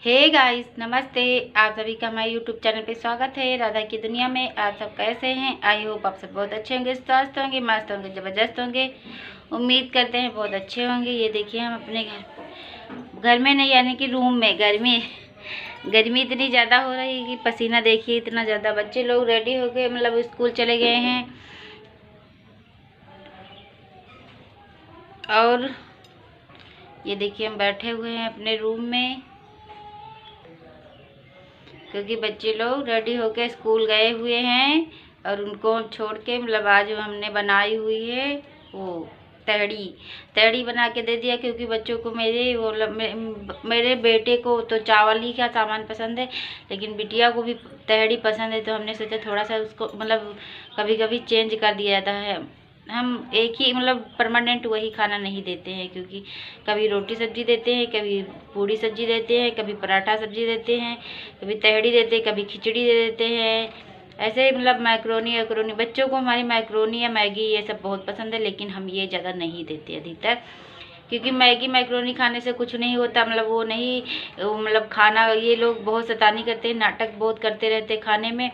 Hey guys, नमस्ते। आप सभी का हमारे यूट्यूब चैनल पे स्वागत है। राधा की दुनिया में आप सब कैसे हैं? आई होप आप सब बहुत अच्छे होंगे, स्वस्थ होंगे, मस्त होंगे, ज़बरदस्त होंगे। उम्मीद करते हैं बहुत अच्छे होंगे। ये देखिए, हम अपने घर में नहीं, यानी कि रूम में गर्मी इतनी ज़्यादा हो रही है कि पसीना देखिए इतना ज़्यादा। बच्चे लोग रेडी हो गए, मतलब स्कूल चले गए हैं। और ये देखिए, हम बैठे हुए हैं अपने रूम में, क्योंकि बच्चे लोग रेडी होके स्कूल गए हुए हैं। और उनको हम छोड़ के, मतलब आज हमने बनाई हुई है वो तहड़ी बना के दे दिया, क्योंकि बच्चों को मेरे बेटे को तो चावल ही का सामान पसंद है, लेकिन बिटिया को भी तहड़ी पसंद है। तो हमने सोचा थोड़ा सा उसको, मतलब कभी कभी चेंज कर दिया जाता है। हम एक ही, मतलब परमानेंट वही खाना नहीं देते हैं, क्योंकि कभी रोटी सब्जी देते हैं, कभी पूड़ी सब्जी देते हैं, कभी पराठा सब्जी देते हैं, कभी तहड़ी देते हैं, कभी खिचड़ी दे देते हैं। ऐसे ही, मतलब मैक्रोनी बच्चों को हमारी मैक्रोनी या मैगी ये सब बहुत पसंद है, लेकिन हम ये ज़्यादा नहीं देते अधिकतर, क्योंकि मैगी मैक्रोनी खाने से कुछ नहीं होता। मतलब वो नहीं, मतलब खाना, ये लोग बहुत शैतानी करते हैं, नाटक बहुत करते रहते हैं खाने में।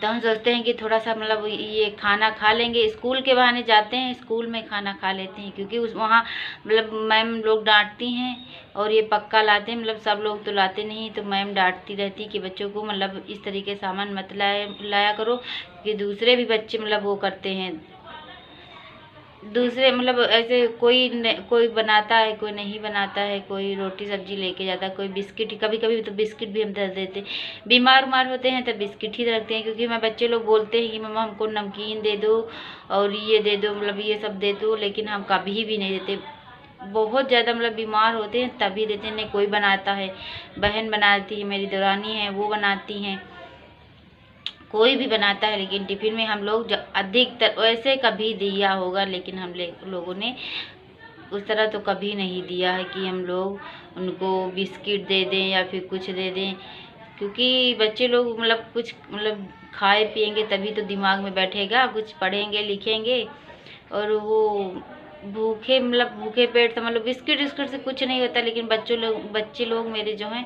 तो हम सोचते हैं कि थोड़ा सा, मतलब ये खाना खा लेंगे, स्कूल के बहाने जाते हैं, स्कूल में खाना खा लेते हैं, क्योंकि उस वहाँ, मतलब मैम लोग डांटती हैं। और ये पक्का लाते हैं, मतलब सब लोग तो लाते नहीं, तो मैम डांटती रहती कि बच्चों को, मतलब इस तरीके सामान मत लाया करो, कि दूसरे भी बच्चे, मतलब वो करते हैं। दूसरे, मतलब ऐसे कोई बनाता है, कोई नहीं बनाता है, कोई रोटी सब्जी लेके जाता है, कोई बिस्किट, कभी कभी तो बिस्किट भी हम धर देते। बीमार उमार होते हैं तो बिस्किट ही रखते हैं, क्योंकि हमारे बच्चे लोग बोलते हैं कि मम्मा हमको नमकीन दे दो और ये दे दो, मतलब ये सब दे दो, लेकिन हम कभी भी नहीं देते। बहुत ज़्यादा, मतलब बीमार होते हैं तभी देते हैं। नहीं कोई बनाता है, बहन बनाती है, मेरी देवरानी है वो बनाती हैं, कोई भी बनाता है, लेकिन टिफ़िन में हम लोग अधिकतर, वैसे कभी दिया होगा, लेकिन हम लोगों ने उस तरह तो कभी नहीं दिया है कि हम लोग उनको बिस्किट दे दें या फिर कुछ दे दें, क्योंकि बच्चे लोग, मतलब कुछ, मतलब खाए पिएंगे तभी तो दिमाग में बैठेगा, कुछ पढ़ेंगे लिखेंगे। और वो भूखे, मतलब भूखे पेट तो, मतलब बिस्किट विस्किट से कुछ नहीं होता, लेकिन बच्चे लोग मेरे जो हैं,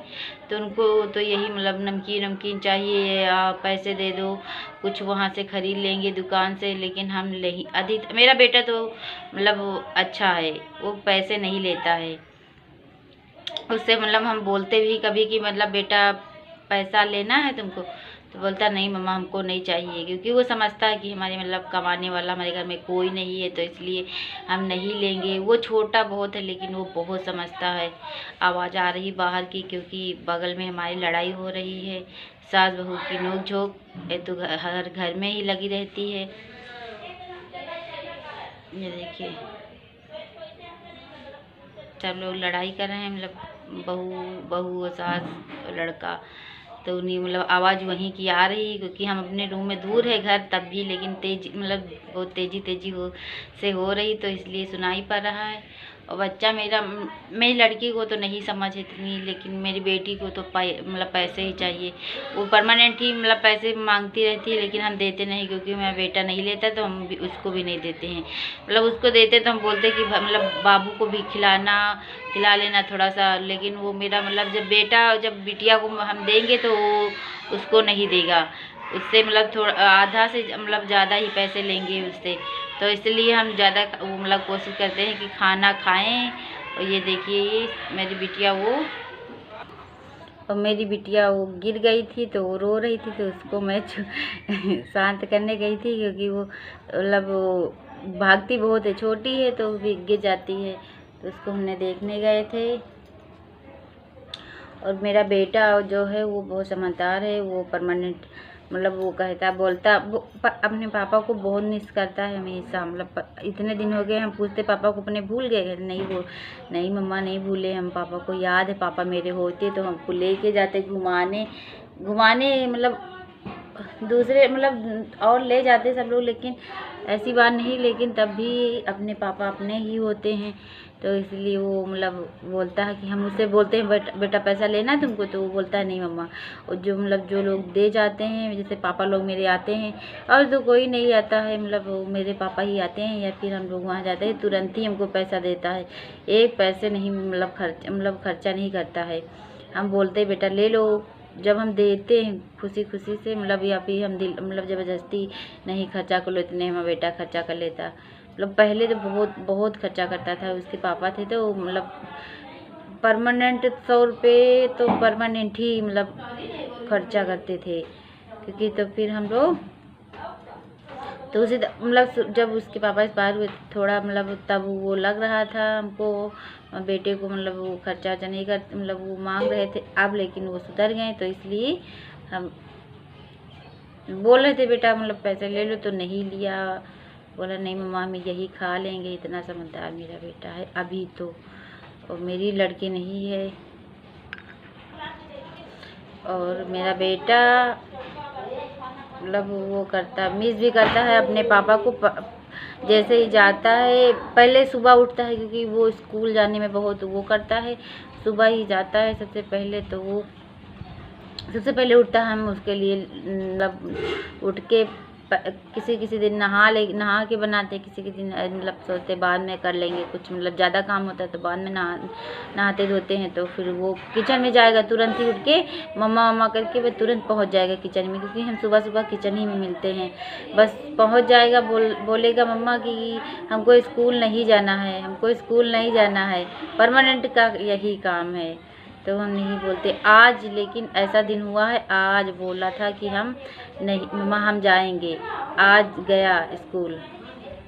तो उनको तो यही, मतलब नमकीन नमकीन चाहिए, या पैसे दे दो, कुछ वहाँ से खरीद लेंगे दुकान से। लेकिन हम नहीं, अधिक मेरा बेटा तो, मतलब वो अच्छा है, वो पैसे नहीं लेता है। उससे, मतलब हम बोलते भी कभी कि, मतलब बेटा पैसा लेना है तुमको, तो बोलता नहीं मम्मा हमको नहीं चाहिए, क्योंकि वो समझता है कि हमारे, मतलब कमाने वाला हमारे घर में कोई नहीं है, तो इसलिए हम नहीं लेंगे। वो छोटा बहुत है, लेकिन वो बहुत समझता है। आवाज़ आ रही बाहर की, क्योंकि बगल में हमारी लड़ाई हो रही है, सास बहू की नोक झोंक, ये तो हर घर में ही लगी रहती है। ये देखिए, सब लोग लड़ाई कर रहे हैं, मतलब बहू और सास और लड़का। तो उन्हीं, मतलब आवाज़ वहीं की आ रही है, क्योंकि हम अपने रूम में, दूर है घर तब भी, लेकिन तेज, मतलब बहुत तेजी हो रही, तो इसलिए सुनाई पड़ रहा है। और बच्चा मेरी लड़की को तो नहीं समझ इतनी, लेकिन मेरी बेटी को तो मतलब पैसे ही चाहिए। वो परमानेंट ही, मतलब पैसे मांगती रहती है, लेकिन हम देते नहीं, क्योंकि मेरा बेटा नहीं लेता, तो हम भी उसको भी नहीं देते हैं। मतलब उसको देते तो हम बोलते कि मतलब बाबू को भी खिला लेना थोड़ा सा, लेकिन वो मेरा, मतलब जब बिटिया को हम देंगे तो वो उसको नहीं देगा। उससे, मतलब थोड़ा आधा से, मतलब ज़्यादा ही पैसे लेंगे उससे। तो इसलिए हम ज़्यादा वो, मतलब कोशिश करते हैं कि खाना खाएं। और ये देखिए, ये मेरी बिटिया वो गिर गई थी, तो वो रो रही थी, तो उसको मैं शांत करने गई थी, क्योंकि वो, मतलब वो भागती बहुत है, छोटी है तो भी गिर जाती है, तो उसको हमने देखने गए थे। और मेरा बेटा जो है वो बहुत समझदार है, वो परमानेंट, मतलब वो बोलता, वो अपने पापा को बहुत मिस करता है हमेशा। मतलब इतने दिन हो गए, हम पूछते पापा को अपने भूल गए, नहीं मम्मा नहीं भूले, हम पापा को याद है, पापा मेरे होते तो हमको लेके जाते घुमाने, मतलब दूसरे, मतलब और ले जाते सब लोग, लेकिन ऐसी बात नहीं, लेकिन तब भी अपने पापा अपने ही होते हैं, तो इसलिए वो मतलब बोलता है कि हम उससे बोलते हैं बेटा पैसा लेना है तुमको, तो वो बोलता है नहीं मम्मा। और जो मतलब जो लोग दे जाते हैं, जैसे पापा लोग मेरे आते हैं, और तो कोई नहीं आता है, मतलब वो मेरे पापा ही आते हैं या फिर हम लोग वहाँ जाते हैं, तुरंत ही हमको पैसा देता है। एक पैसे नहीं मतलब खर्चा नहीं करता है। हम बोलते हैं बेटा ले लो, जब हम देते हैं खुशी खुशी से, मतलब या फिर हम दिल मतलब ज़बरदस्ती नहीं खर्चा कर लो, इतने हमारा बेटा खर्चा कर लेता। मतलब पहले तो बहुत बहुत खर्चा करता था, उसके पापा थे तो मतलब परमानेंट 100 रुपये तो परमानेंट ही मतलब खर्चा करते थे, क्योंकि तो फिर हम लोग तो उसी मतलब जब उसके पापा एक्सपायर हुए थोड़ा मतलब तब वो लग रहा था हमको बेटे को, मतलब वो खर्चा वर्चा नहीं कर मतलब वो मांग रहे थे अब, लेकिन वो सुधर गए, तो इसलिए हम बोल रहे थे बेटा मतलब पैसे ले लो, तो नहीं लिया। बोला नहीं मम्मा हम यही खा लेंगे, इतना समझदार मेरा बेटा है अभी तो, और मेरी लड़की नहीं है। और मेरा बेटा मतलब वो करता मिस भी करता है अपने पापा को। जैसे ही जाता है पहले सुबह उठता है, क्योंकि वो स्कूल जाने में बहुत वो करता है, सुबह ही जाता है सबसे पहले, तो वो सबसे पहले उठता है, हम उसके लिए मतलब उठ के किसी किसी दिन नहा के बनाते, किसी किसी दिन मतलब सोचते बाद में कर लेंगे, कुछ मतलब ज़्यादा काम होता है तो बाद में नहाते धोते हैं। तो फिर वो किचन में जाएगा, तुरंत ही उठ के मम्मा मम्मा करके वह तुरंत पहुंच जाएगा किचन में, क्योंकि हम सुबह सुबह किचन ही में मिलते हैं। बस पहुंच जाएगा, बोलेगा मम्मा कि हमको स्कूल नहीं जाना है, हमको स्कूल नहीं जाना है, परमानेंट का यही काम है। तो हम नहीं बोलते आज, लेकिन ऐसा दिन हुआ है, आज बोला था कि हम नहीं मम्मा हम जाएंगे, आज गया स्कूल।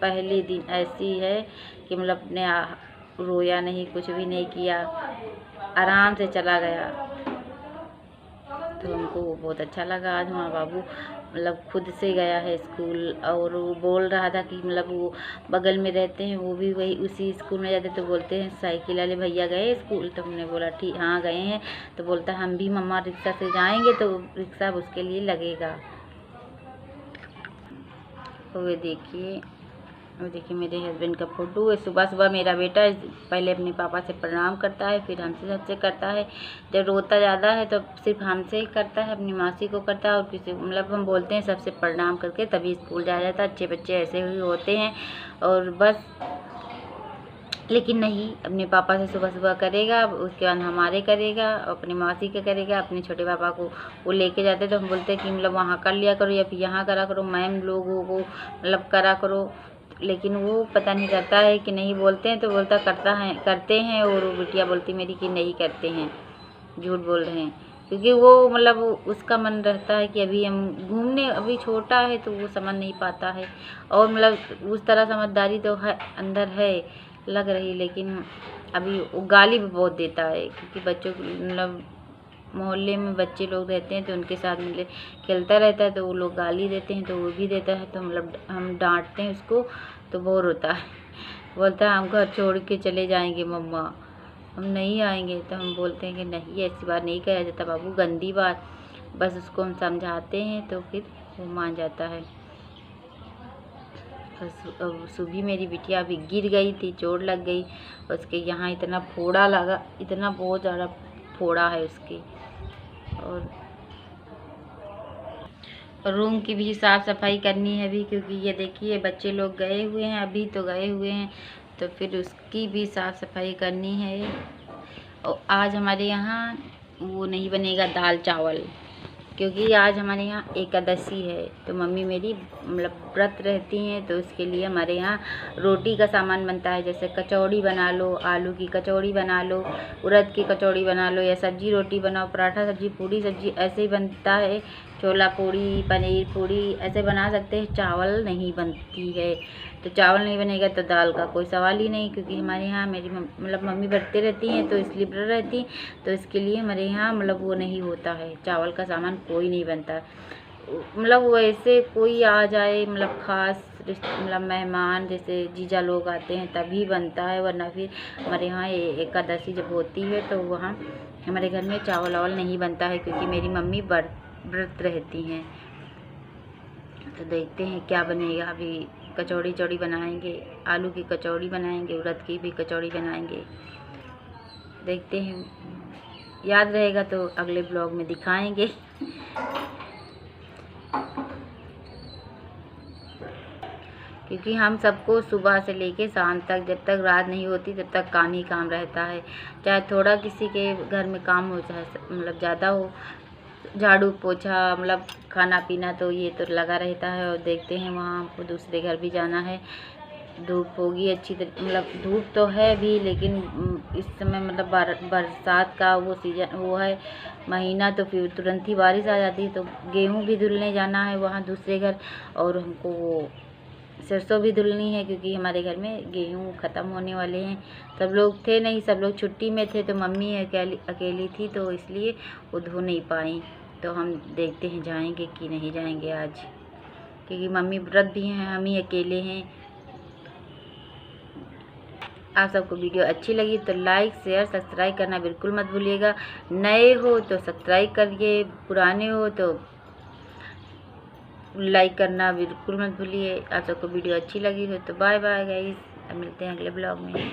पहले दिन ऐसी है कि मतलब अपने रोया नहीं, कुछ भी नहीं किया, आराम से चला गया। तो हमको बहुत अच्छा लगा, आज हमारा बाबू मतलब खुद से गया है स्कूल। और वो बोल रहा था कि मतलब वो बगल में रहते हैं, वो भी वही उसी स्कूल में जाते, तो बोलते हैं साइकिल वाले भैया गए स्कूल, तो हमने बोला ठीक हाँ गए हैं, तो बोलता हम भी मम्मा रिक्शा से जाएंगे, तो रिक्शा उसके लिए लगेगा। तो ये देखिए, और देखिए मेरे हस्बैंड का फ़ोटो है। सुबह सुबह मेरा बेटा पहले अपने पापा से प्रणाम करता है, फिर हमसे सबसे करता है। जब रोता ज़्यादा है तो सिर्फ हमसे ही करता है, अपनी मासी को करता है, और किसी मतलब हम बोलते हैं सबसे प्रणाम करके तभी स्कूल जाया जाता है। अच्छे बच्चे ऐसे ही होते हैं। और बस लेकिन नहीं, अपने पापा से सुबह सुबह करेगा, उसके बाद हमारे करेगा, अपनी मासी के करेगा। अपने छोटे पापा को वो लेके जाते तो हम बोलते हैं कि मतलब वहाँ कर लिया करो या फिर यहाँ करा करो, मैम लोगों को मतलब करा करो। लेकिन वो पता नहीं करता है कि नहीं, बोलते हैं तो बोलता करते हैं, और वो बिटिया बोलती मेरी कि नहीं करते हैं, झूठ बोल रहे हैं। क्योंकि वो मतलब उसका मन रहता है कि अभी हम घूमने, अभी छोटा है तो वो समझ नहीं पाता है। और मतलब उस तरह समझदारी तो है अंदर है लग रही, लेकिन अभी वो गाली भी बहुत देता है, क्योंकि बच्चों मतलब मोहल्ले में बच्चे लोग रहते हैं तो उनके साथ मिले खेलता रहता है, तो वो लोग गाली देते हैं तो वो भी देता है, तो मतलब हम डांटते हैं उसको तो बोर होता है। बोलता है हम घर छोड़ के चले जाएंगे मम्मा, हम नहीं आएंगे। तो हम बोलते हैं कि नहीं ऐसी बात नहीं कहा जाता बाबू, गंदी बात। बस उसको हम समझाते हैं तो फिर वो मान जाता है। सुबह मेरी बिटिया अभी गिर गई थी, चोट लग गई, उसके यहाँ इतना फोड़ा लगा, इतना बहुत ज़्यादा फोड़ा है उसके। और रूम की भी साफ़ सफाई करनी है अभी, क्योंकि ये देखिए बच्चे लोग गए हुए हैं, अभी तो गए हुए हैं, तो फिर उसकी भी साफ़ सफाई करनी है। और आज हमारे यहाँ वो नहीं बनेगा दाल चावल, क्योंकि आज हमारे यहाँ एकादशी है, तो मम्मी मेरी मतलब व्रत रहती हैं, तो उसके लिए हमारे यहाँ रोटी का सामान बनता है। जैसे कचौड़ी बना लो, आलू की कचौड़ी बना लो, उड़द की कचौड़ी बना लो, या सब्जी रोटी बनाओ, पराठा सब्जी, पूड़ी सब्जी, ऐसे ही बनता है। छोला पूड़ी, पनीर पूड़ी ऐसे बना सकते हैं, चावल नहीं बनती है। तो चावल नहीं बनेगा तो दाल का कोई सवाल ही नहीं, क्योंकि हमारे यहाँ मेरी मतलब मम्मी बढ़ते रहती हैं तो इसलिए बढ़ रहती, तो इसके लिए हमारे यहाँ मतलब वो नहीं होता है, चावल का सामान कोई नहीं बनता। मतलब वैसे कोई आ जाए मतलब ख़ास मतलब मेहमान जैसे जीजा लोग आते हैं तभी बनता है, वरना फिर हमारे यहाँ एकादशी जब होती है तो वहाँ हमारे घर में चावल वावल नहीं बनता है, क्योंकि मेरी मम्मी व्रत रहती हैं। तो देखते हैं क्या बनेगा, अभी कचौड़ी चौड़ी बनाएंगे, आलू की कचौड़ी बनाएंगे, उड़द की भी कचौड़ी बनाएंगे। देखते हैं, याद रहेगा तो अगले ब्लॉग में दिखाएंगे। क्योंकि हम सबको सुबह से लेके शाम तक, जब तक रात नहीं होती तब तक काम ही काम रहता है। चाहे थोड़ा किसी के घर में काम हो, चाहे मतलब ज़्यादा हो, झाड़ू पोछा मतलब खाना पीना तो ये तो लगा रहता है। और देखते हैं वहाँ हमको दूसरे घर भी जाना है। धूप होगी अच्छी तरह, मतलब धूप तो है भी, लेकिन इस समय मतलब बरसात का वो सीजन वो है महीना, तो फिर तुरंत ही बारिश आ जाती है। तो गेहूँ भी धुलने जाना है वहाँ दूसरे घर, और हमको वो सरसों भी धुलनी है, क्योंकि हमारे घर में गेहूँ ख़त्म होने वाले हैं। सब लोग थे नहीं, सब लोग छुट्टी में थे, तो मम्मी अकेली थी, तो इसलिए वो धो नहीं पाई। तो हम देखते हैं जाएंगे कि नहीं जाएंगे आज, क्योंकि मम्मी व्रत भी हैं, हम ही अकेले हैं। आप सबको वीडियो अच्छी लगी तो लाइक शेयर सब्सक्राइब करना बिल्कुल मत भूलिएगा। नए हो तो सब्सक्राइब करिए, पुराने हो तो लाइक करना बिल्कुल मत भूलिए। आप सबको वीडियो अच्छी लगी हो तो बाय बाय गाइस, मिलते हैं अगले ब्लॉग में।